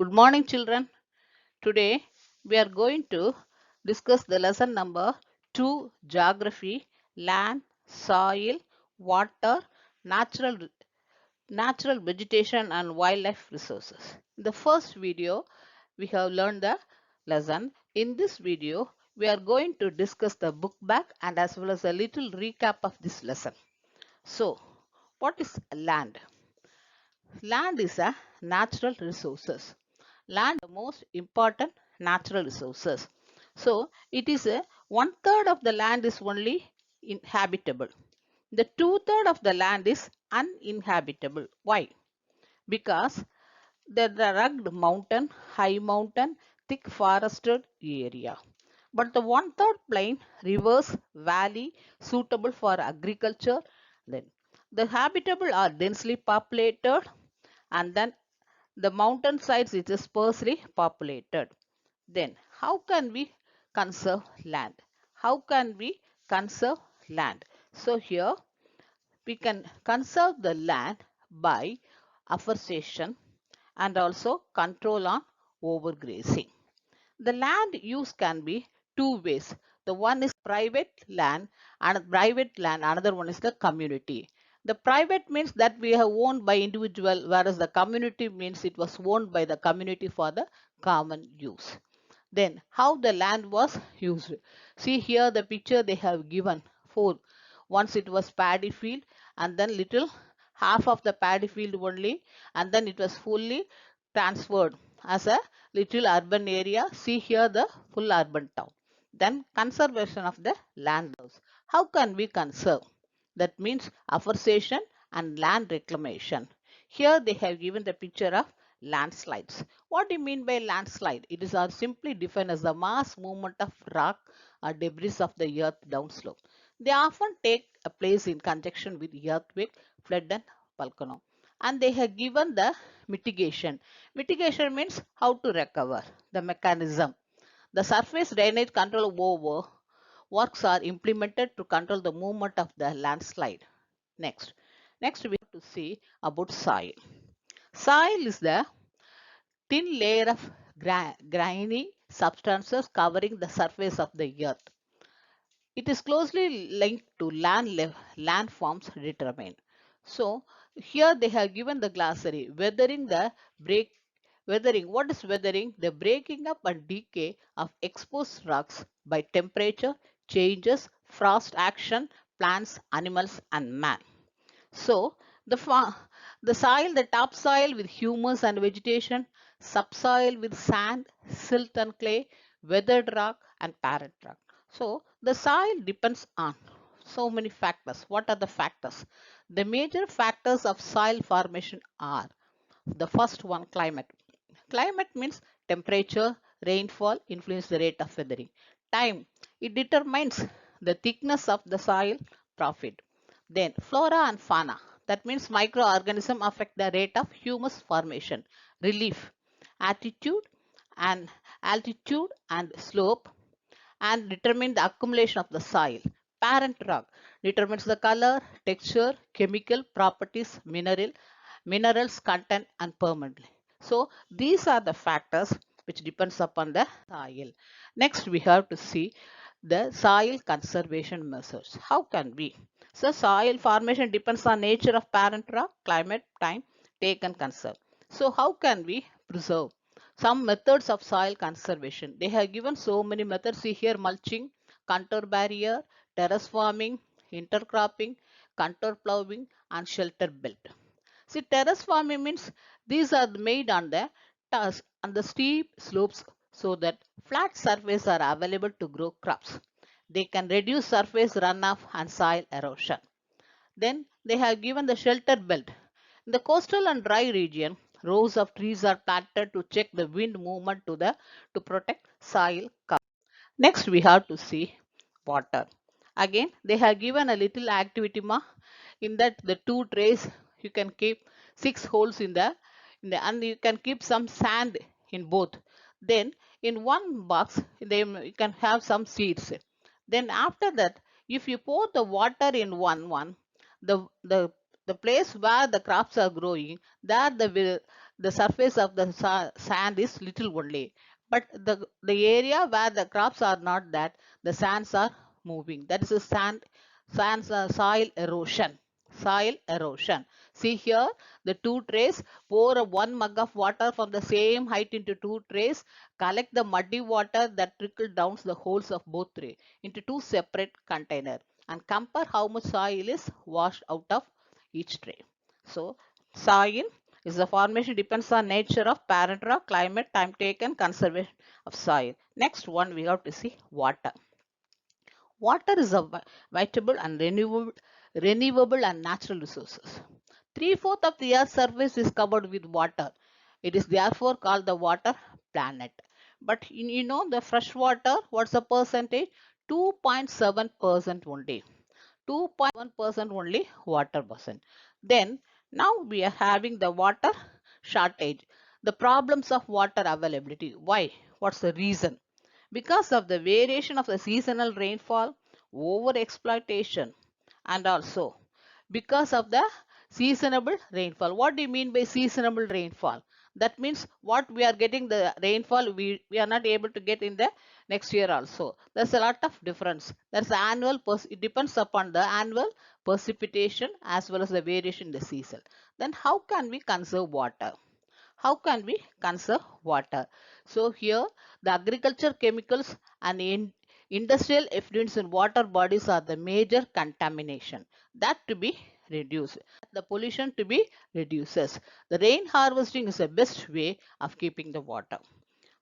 Good morning, children. Today we are going to discuss the lesson number 2 Geography, Land, Soil, Water, Natural, Natural Vegetation, and Wildlife Resources. In the first video, we have learned the lesson. In this video, we are going to discuss the book back and as well as a little recap of this lesson. So, what is land? Land is a natural resources. Land is the most important natural resources. So it is a one third of the land is only inhabitable. The two third of the land is uninhabitable. Why? Because the rugged mountain, high mountain, thick forested area. But the one third plain, rivers, valley suitable for agriculture. Then the habitable are densely populated, and then the mountain sides it is sparsely populated. Then how can we conserve land? How can we conserve land? So here we can conserve the land by afforestation and also control on overgrazing. The land use can be two ways. The one is private land and another one is the community. The private means that we have owned by individual, whereas the community means it was owned by the community for the common use. Then how the land was used. See here the picture they have given four. Once it was paddy field and then little half of the paddy field only, and then it was fully transferred as a little urban area. See here the full urban town. Then conservation of the land. How can we conserve? That means afforestation and land reclamation. Here they have given the picture of landslides. What do you mean by landslide? It is simply defined as the mass movement of rock or debris of the earth downslope. They often take a place in conjunction with earthquake, flood and volcano. And they have given the mitigation. Mitigation means how to recover, the mechanism. The surface drainage control over works are implemented to control the movement of the landslide. Next. Next we have to see about soil. Soil is the thin layer of grainy substances covering the surface of the earth. It is closely linked to landforms determined. So here they have given the glossary weathering the break weathering. What is weathering? The breaking up and decay of exposed rocks by temperature changes, frost action, plants, animals and man. So the soil, the topsoil with humus and vegetation, subsoil with sand, silt and clay, weathered rock and parent rock. So the soil depends on so many factors. What are the factors? The major factors of soil formation are the first one, climate. Climate means temperature, rainfall influence the rate of weathering. Time, it determines the thickness of the soil profit. Then flora and fauna, that means microorganisms affect the rate of humus formation. Relief, attitude and altitude and slope and determine the accumulation of the soil. Parent rock determines the color, texture, chemical properties, minerals content and permanently. So these are the factors which depends upon the soil. Next we have to see the soil conservation measures. How can we? So soil formation depends on nature of parent rock, climate, time, take and conserve. So how can we preserve? Some methods of soil conservation. They have given so many methods. See here mulching, contour barrier, terrace farming, intercropping, contour plowing and shelter belt. See, terrace farming means these are made on the steep slopes so that flat surfaces are available to grow crops. They can reduce surface runoff and soil erosion. Then they have given the shelter belt. In the coastal and dry region, rows of trees are planted to check the wind movement to protect soil cover. Next, we have to see water. Again, they have given a little activity in that the two trays you can keep six holes in the and you can keep some sand in both. Then in one box you can have some seeds. Then after that, if you pour the water in one, the the place where the crops are growing, there the surface of the sand is little only. But the area where the crops are not that, the sands are moving. That is a soil erosion. Soil erosion. See here, the two trays, pour a 1 mug of water from the same height into two trays, collect the muddy water that trickle down the holes of both trays into two separate containers and compare how much soil is washed out of each tray. So, soil is the formation depends on nature of parent rock, climate, time taken, conservation of soil. Next one we have to see water. Water is a vital and renewable and natural resources. Three-fourths of the Earth's surface is covered with water. It is therefore called the water planet. But you know the fresh water, what's the percentage? 2.7% only. 2.1% only water percent. Then now we are having the water shortage. The problems of water availability. Why? What's the reason? Because of the variation of the seasonal rainfall, over exploitation, and also because of the seasonable rainfall. What do you mean by seasonable rainfall? That means what we are getting the rainfall we are not able to get in the next year also. There's a lot of difference. There's annual, it depends upon the annual precipitation as well as the variation in the season. Then how can we conserve water? How can we conserve water? So here the agriculture chemicals and industrial effluents in water bodies are the major contamination that to be reduced. The pollution to be reduces. The rain harvesting is the best way of keeping the water.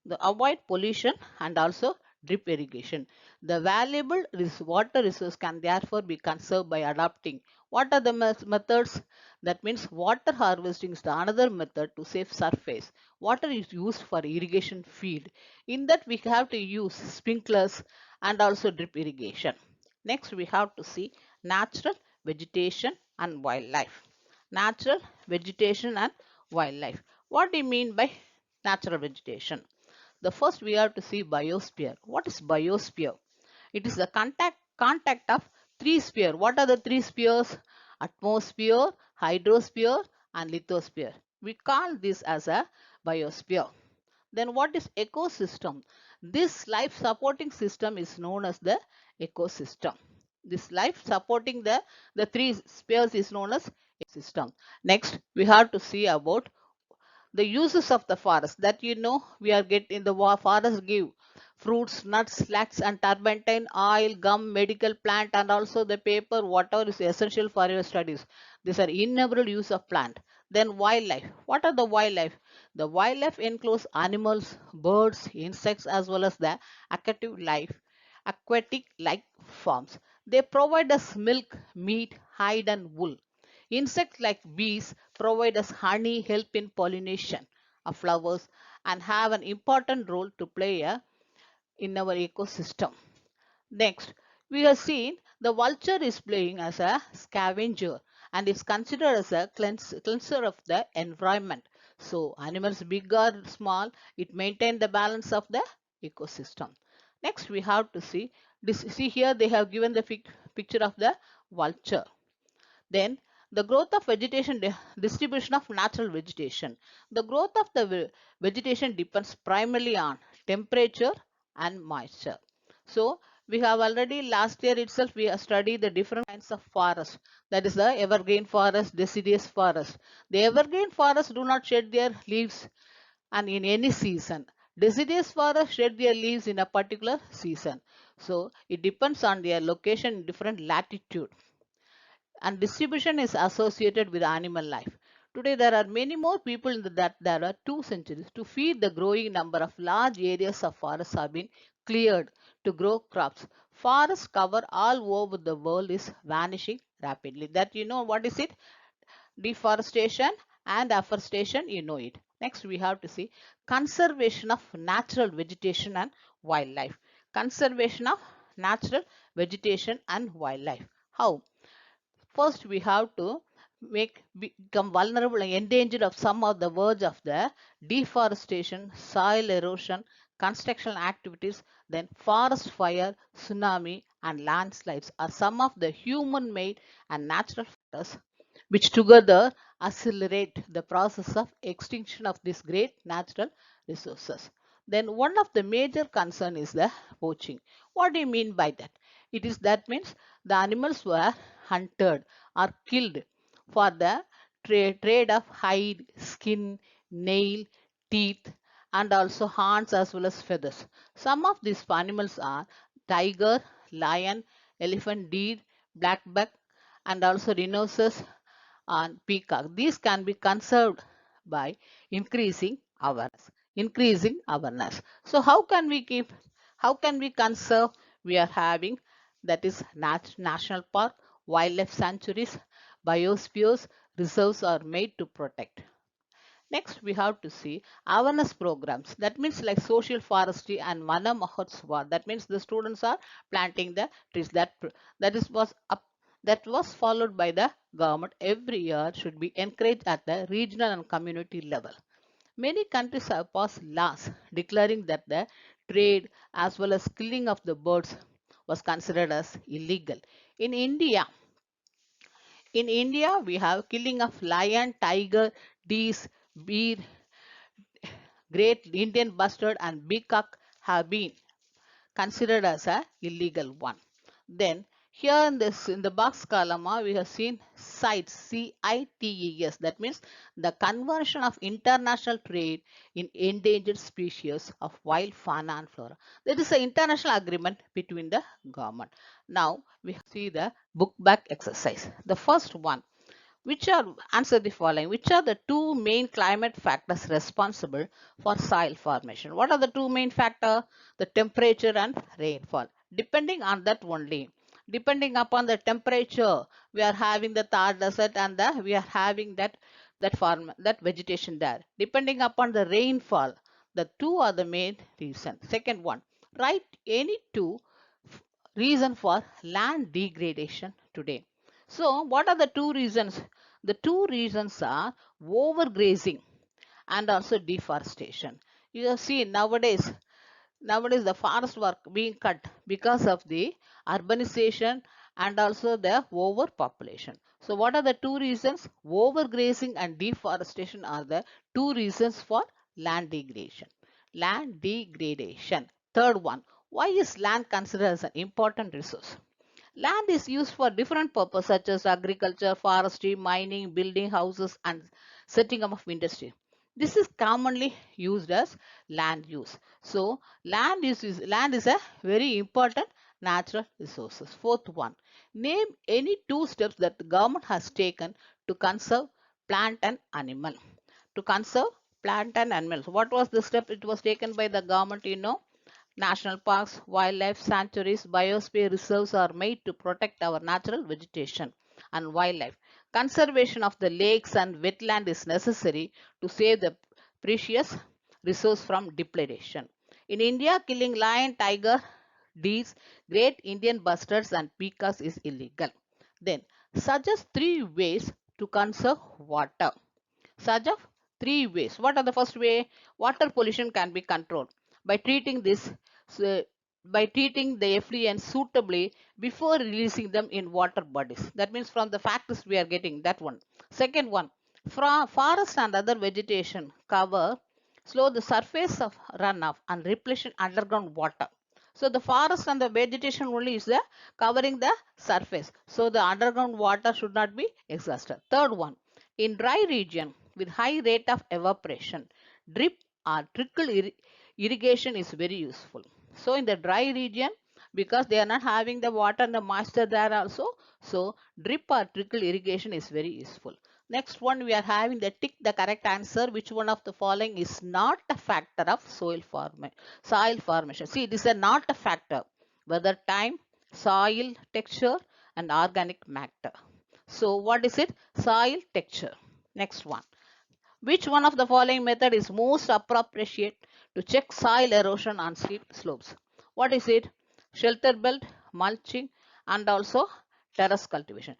The avoid pollution and also drip irrigation. The valuable water resource can therefore be conserved by adopting. What are the methods? That means water harvesting is the another method to save surface. Water is used for irrigation field. In that we have to use sprinklers and also drip irrigation. Next we have to see natural vegetation and wildlife. Natural vegetation and wildlife. What do you mean by natural vegetation? The first we have to see biosphere. What is biosphere? It is the contact of three spheres. What are the three spheres? Atmosphere, hydrosphere, and lithosphere. We call this as a biosphere. Then what is ecosystem? This life supporting system is known as the ecosystem. This life supporting the three spheres is known as ecosystem. Next, we have to see about the uses of the forest that we are getting the forest give fruits, nuts, flax and turpentine, oil, gum, medical plant and also the paper, whatever is essential for your studies. These are innumerable use of plant. Then wildlife. What are the wildlife? The wildlife includes animals, birds, insects as well as the aquatic life forms. They provide us milk, meat, hide and wool. Insects like bees provide us honey, help in pollination of flowers, and have an important role to play in our ecosystem. Next, we have seen the vulture is playing as a scavenger and is considered as a cleanser of the environment. So, animals big or small, it maintains the balance of the ecosystem. Next, we have to see this. See here, they have given the picture of the vulture. Then the growth of vegetation, distribution of natural vegetation. The growth of the vegetation depends primarily on temperature and moisture. So we have already last year itself we have studied the different kinds of forest. That is the evergreen forest, deciduous forest. The evergreen forest do not shed their leaves and in any season. Deciduous forest shed their leaves in a particular season. So it depends on their location in different latitude and distribution is associated with animal life. Today, there are many more people in that there are 2 centuries to feed the growing number of large areas of forests have been cleared to grow crops. Forest cover all over the world is vanishing rapidly. That what is it? Deforestation and afforestation, it. Next, we have to see conservation of natural vegetation and wildlife. Conservation of natural vegetation and wildlife. How? First, we have to become vulnerable and endangered of some of the verge of the deforestation, soil erosion, construction activities, then forest fire, tsunami, and landslides are some of the human-made and natural factors which together accelerate the process of extinction of these great natural resources. Then one of the major concern is the poaching. What do you mean by that? It is that means the animals were hunted or killed for the trade of hide, skin, nail, teeth, and also horns as well as feathers. Some of these animals are tiger, lion, elephant, deer, blackbuck, and also rhinoceros and peacock. These can be conserved by increasing awareness. Increasing awareness. So how can we conserve? We are having that is national park, wildlife sanctuaries, biospheres, reserves are made to protect. Next, we have to see awareness programs. That means like social forestry and Vana Mahotsav. That means the students are planting the trees. That is was up that was followed by the government every year should be encouraged at the regional and community level. Many countries have passed laws declaring that the trade as well as killing of the birds was considered as illegal. In India, in India, we have killing of lion, tiger, deer, bear, great Indian bustard and peacock have been considered as a illegal one. Then here in the box column we have seen CITES, CITES, that means the conversion of international trade in endangered species of wild fauna and flora. That is an international agreement between the government. Now we see the book back exercise. The first one, which are answer the following. Which are the two main climate factors responsible for soil formation? What are the two main factors? The temperature and rainfall. Depending on that only. Depending upon the temperature, we are having the Thar desert and we are having that vegetation there. Depending upon the rainfall, the two are the main reason. Second one, write any two reason for land degradation today. So, what are the two reasons? The two reasons are overgrazing and also deforestation. You have seen nowadays the forest were being cut because of the urbanization and also the overpopulation. So, what are the two reasons? Overgrazing and deforestation are the two reasons for land degradation. Land degradation. Third one, why is land considered as an important resource? Land is used for different purposes such as agriculture, forestry, mining, building houses, and setting up of industry. This is commonly used as land use. So, land is a very important natural resources. Fourth one, name any two steps that the government has taken to conserve plant and animal. To conserve plant and animals. What was the step it was taken by the government? National parks, wildlife sanctuaries, biosphere reserves are made to protect our natural vegetation and wildlife. Conservation of the lakes and wetland is necessary to save the precious resource from depletion. In India, killing lion, tiger, deer, great Indian bustards and peacocks is illegal. Then, suggest three ways to conserve water. Suggest three ways. What are the first way? Water pollution can be controlled by treating this so, by treating the effluents suitably before releasing them in water bodies. That means from the factories we are getting that one. Second one, from forest and other vegetation cover slow the surface of runoff and replenish underground water. So the forest and the vegetation only is the covering the surface. So the underground water should not be exhausted. Third one, in dry region with high rate of evaporation, drip or irrigation is very useful. So in the dry region, because they are not having the water and the moisture there also, so drip or trickle irrigation is very useful. Next one, we are having the tick the correct answer. Which one of the following is not a factor of soil formation? See, this is not a factor. Weather time, soil texture, and organic matter. So what is it? Soil texture. Next one. Which one of the following method is most appropriate to check soil erosion on steep slopes? What is it? Shelter belt, mulching, and also terrace cultivation.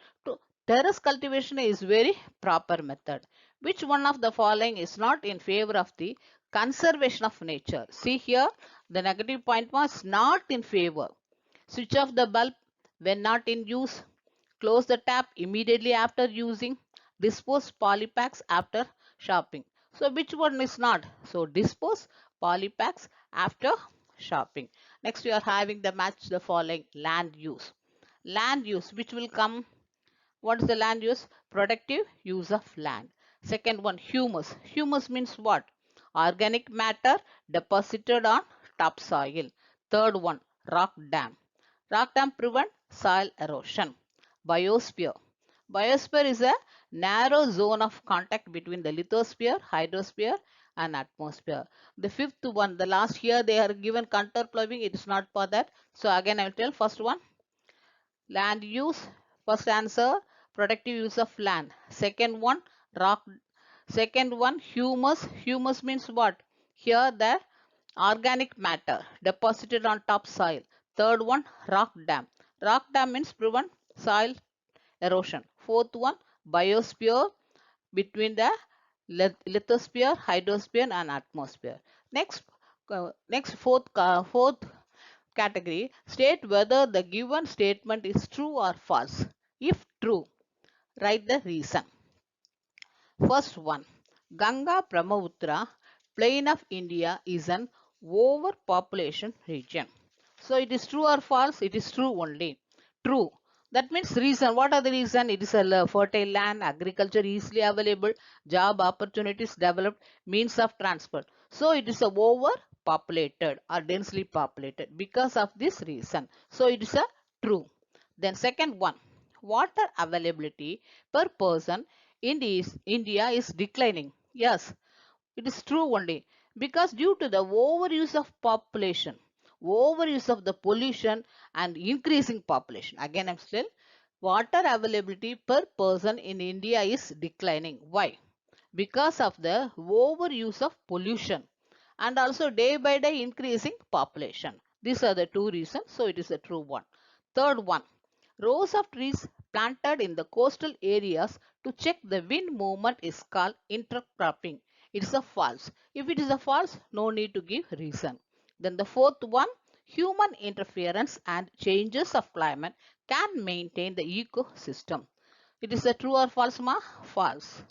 Terrace cultivation is very proper method. Which one of the following is not in favor of the conservation of nature? See here, the negative point was not in favor. Switch off the bulb when not in use. Close the tap immediately after using. Dispose polypacks after shopping. So which one is not? So dispose polypacks after shopping. Next we are having the match the following land use. Land use which will come. What is the land use? Productive use of land. Second one, humus. Humus means what? Organic matter deposited on topsoil. Third one, rock dam. Rock dam prevent soil erosion. Biosphere. Biosphere is a narrow zone of contact between the lithosphere, hydrosphere and atmosphere. The fifth one, the last here they are given contour plowing. It is not for that. So again I will tell first one land use. First answer productive use of land. Second one rock. Second one humus. Humus means what? Here the organic matter deposited on top soil. Third one rock dam. Rock dam means prevent soil erosion. Fourth one biosphere between the lithosphere, hydrosphere and atmosphere. Next, fourth category, state whether the given statement is true or false. If true, write the reason. First one, Ganga Brahmaputra plain of India is an overpopulation region. So it is true or false? It is true only. True. That means reason. What are the reason? It is a fertile land, agriculture easily available, job opportunities developed, means of transport. So it is a overpopulated or densely populated because of this reason. So it is a true. Then second one, water availability per person in India is declining. Yes, it is true only because due to the overuse of population, overuse of the pollution and increasing population. Again, I'm still water availability per person in India is declining. Why? Because of the overuse of pollution and also day by day increasing population. These are the two reasons. So it is a true one. Third one, rows of trees planted in the coastal areas to check the wind movement is called intercropping. It is a false. If it is a false, no need to give reason. Then the fourth one, human interference and changes of climate can maintain the ecosystem. It is a true or false, ma? False.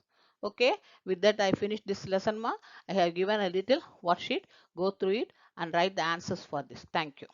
Okay, with that I finished this lesson, ma. I have given a little worksheet. Go through it and write the answers for this. Thank you.